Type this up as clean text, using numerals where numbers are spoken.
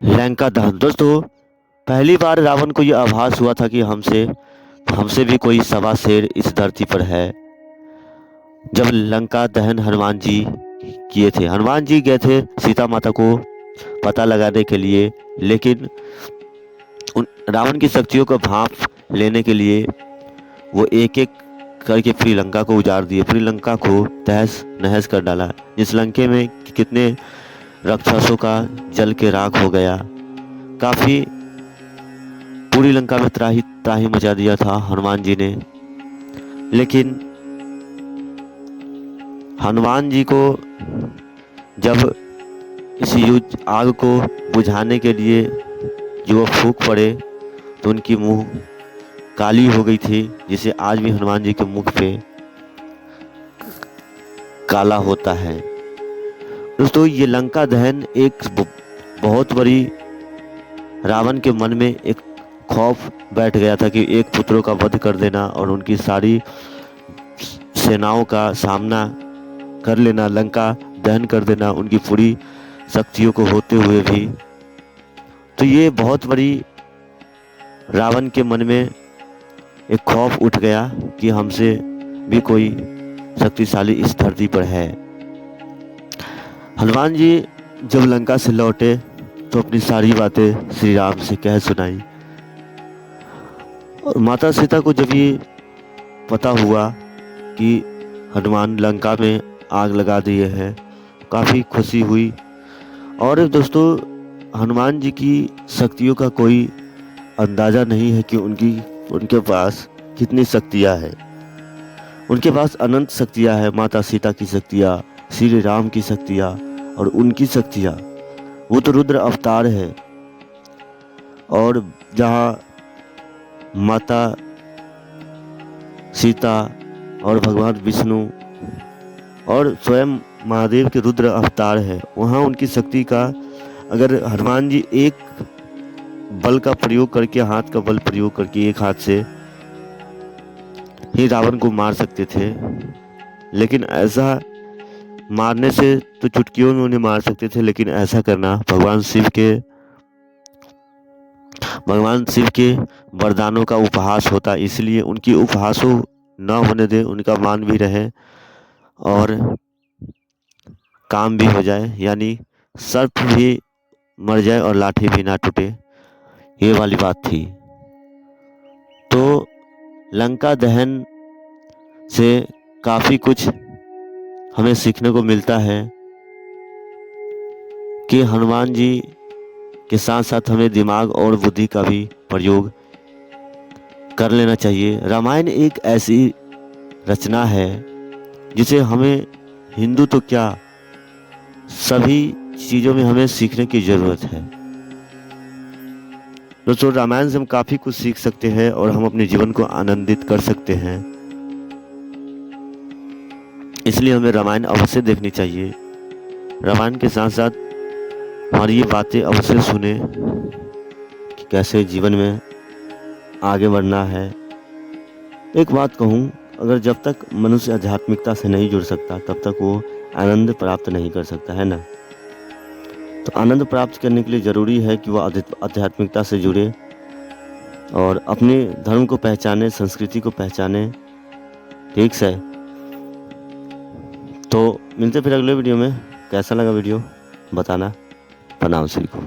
लंका दहन। दोस्तों, पहली बार रावण को यह आभास हुआ था कि हमसे भी कोई सवा शेर इस धरती पर है, जब लंका दहन हनुमान जी किए थे। हनुमान जी गए थे सीता माता को पता लगाने के लिए, लेकिन रावण की शक्तियों को भांप लेने के लिए वो एक एक करके पूरी लंका को उजाड़ दिए, पूरी लंका को तहस नहस कर डाला। इस लंके में कितने राक्षसों का जल के राख हो गया। काफी पूरी लंका में त्राही त्राही मचा दिया था हनुमान जी ने। लेकिन हनुमान जी को जब इस युद्ध आग को बुझाने के लिए जो वो फूंक पड़े तो उनकी मुंह काली हो गई थी, जिसे आज भी हनुमान जी के मुख पे काला होता है। दोस्तों, ये लंका दहन एक बहुत बड़ी रावण के मन में एक खौफ बैठ गया था कि एक पुत्रों का वध कर देना और उनकी सारी सेनाओं का सामना कर लेना, लंका दहन कर देना उनकी पूरी शक्तियों को होते हुए भी। तो ये बहुत बड़ी रावण के मन में एक खौफ उठ गया कि हमसे भी कोई शक्तिशाली इस धरती पर है। हनुमान जी जब लंका से लौटे तो अपनी सारी बातें श्री राम से कह सुनाई। और माता सीता को जब ये पता हुआ कि हनुमान लंका में आग लगा दिए हैं, काफ़ी खुशी हुई। और दोस्तों, हनुमान जी की शक्तियों का कोई अंदाज़ा नहीं है कि उनके पास कितनी शक्तियाँ हैं। उनके पास अनंत शक्तियाँ हैं। माता सीता की शक्तियाँ, श्री राम की शक्तियाँ और उनकी शक्तियाँ, वो तो रुद्र अवतार है। और जहाँ माता सीता और भगवान विष्णु और स्वयं महादेव के रुद्र अवतार है, वहाँ उनकी शक्ति का अगर हनुमान जी एक बल का प्रयोग करके, हाथ का बल प्रयोग करके एक हाथ से ही रावण को मार सकते थे। लेकिन ऐसा मारने से तो चुटकियों में उन्हें मार सकते थे, लेकिन ऐसा करना भगवान शिव के वरदानों का उपहास होता। इसलिए उनकी उपहासों न होने दे, उनका मान भी रहे और काम भी हो जाए, यानी सर्प भी मर जाए और लाठी भी ना टूटे, ये वाली बात थी। तो लंका दहन से काफ़ी कुछ हमें सीखने को मिलता है कि हनुमान जी के साथ साथ हमें दिमाग और बुद्धि का भी प्रयोग कर लेना चाहिए। रामायण एक ऐसी रचना है जिसे हमें, हिंदू तो क्या, सभी चीज़ों में हमें सीखने की ज़रूरत है। दोस्तों, रामायण से हम काफ़ी कुछ सीख सकते हैं और हम अपने जीवन को आनंदित कर सकते हैं। इसलिए हमें रामायण अवश्य देखनी चाहिए। रामायण के साथ साथ हमारी ये बातें अवश्य सुने कि कैसे जीवन में आगे बढ़ना है। एक बात कहूँ, अगर जब तक मनुष्य आध्यात्मिकता से नहीं जुड़ सकता तब तक वो आनंद प्राप्त नहीं कर सकता, है ना। तो आनंद प्राप्त करने के लिए ज़रूरी है कि वो आध्यात्मिकता से जुड़े और अपने धर्म को पहचाने, संस्कृति को पहचाने। ठीक है, तो मिलते फिर अगले वीडियो में। कैसा लगा वीडियो बताना। प्रणाम सभी को।